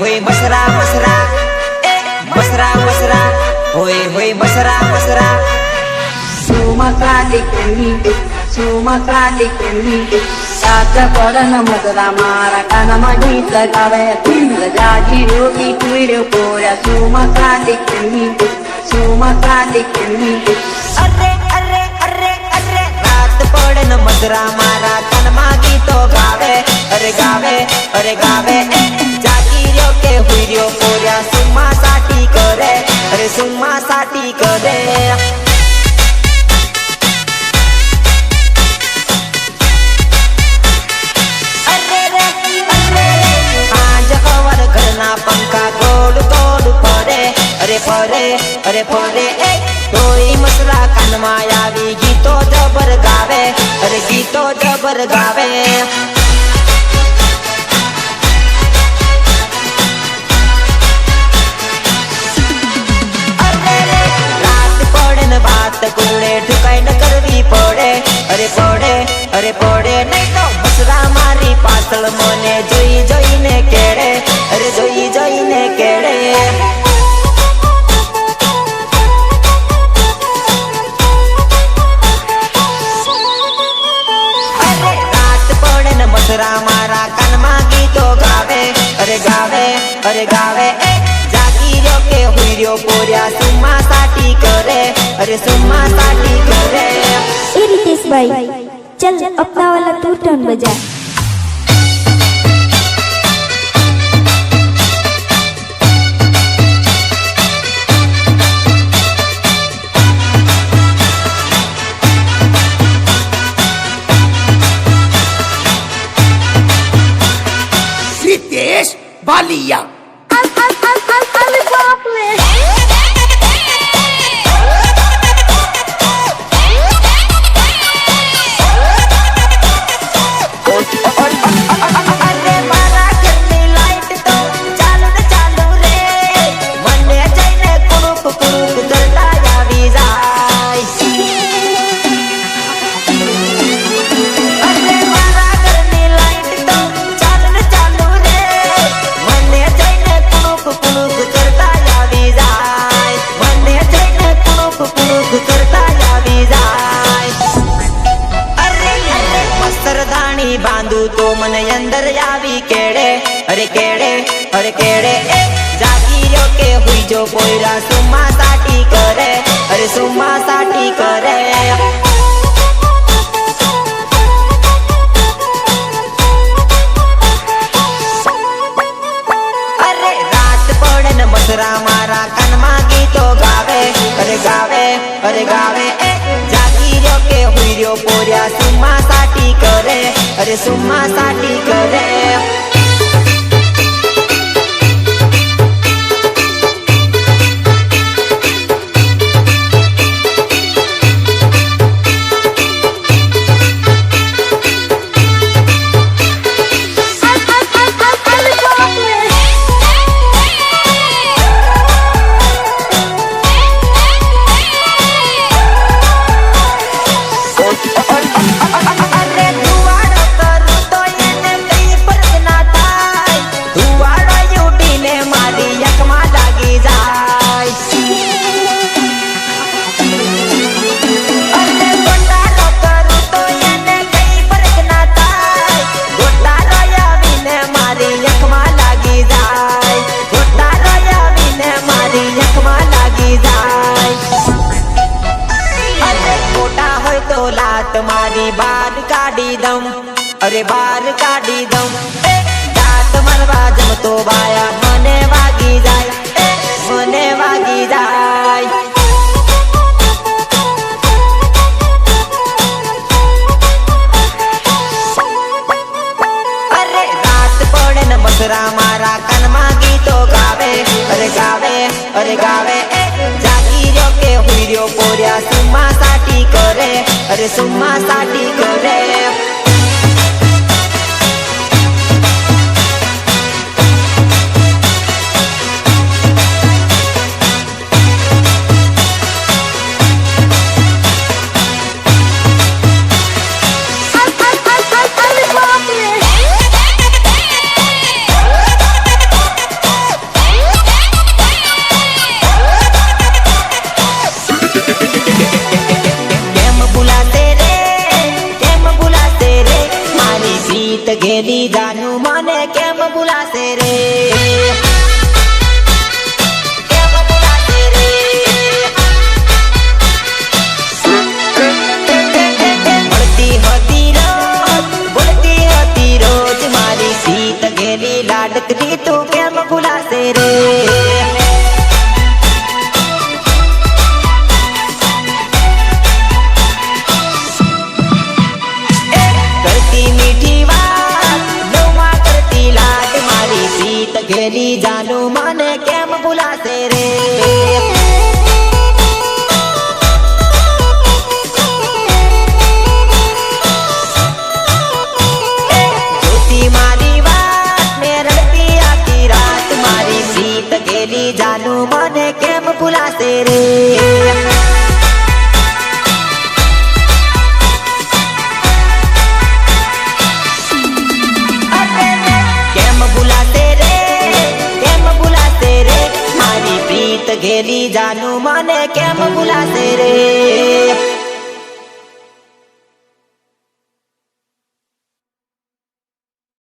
होय मसरा मसरा ए मसरा मसरा होय होय मसरा मसरा सुमकालिकनी सात पडन मजरा मारा कानमा गीत गावे जाजी रोटी कुड पोऱ्या सुमकालिकनी अरे अरे अरे अरे रात पडन मजरा मारा कानमा गीतो गावे अरे गावे अरे गावे जागी रो के हुईर्यो पोऱ्या सुम्मा साठी करे अरे सुम्मा साठी करे पंखा गोल गोल फरे अरे फरे अरे फरे तोई मसरा कानमा आवी गीतो जबर गावे अरे गीतो जबर गावे अरे रात पड़े न बात कुड़े ठुकाई न करवी पड़े अरे पड़े अरे पड़े नहीं तो मसरा मारी पातल मने जोई जोई ने केड़े अरे जोई जोई ने केड़े अरे रात पड़े न मसरा मारा कानमा गीतो गावे अरे गावे अरे गावे जागी रो के हुईर्यो पोऱ्या सुम्मा साठी करे अरे सुम्मा साठी करे ए रितेश भाई चल अपना वाला तू टर्न बजा रितेश बालिया बांधू तो मन अंदर आवी केड़े अरे केड़े जागी रो के हुई जो पोयरा सुम्मा साठी करे अरे सुम्मा साठी करे अरे रात पड़े न मसरा मारा कानमा गीतो गावे अरे गावे अरे गावे जागी रो के हुईर्यो पोऱ्या सुम्मा साठी करे अरे सुम्मा साठी करे मारी बार काढ़ी दम अरे बार काढ़ी दम दात मरवा जम तो बाया मने वागी जाय मने वागी जाय अरे रात पड़े न मसरा मारा कानमा गीतो गावे अरे गावे अरे गावे जागी रो के हुईर्यो पोऱ्या सुम्मा साठी करे अरे सुम्मा साठी करे ગેલી જાનું મને કેમ ભૂલાશે રે જોતી મારી વાત ને રડતી આખી રાત મારી પ્રીત ગેલી જાનું મને કેમ ભૂલાશે રે ગેલી જાનું મને કેમ ભૂલાશે રે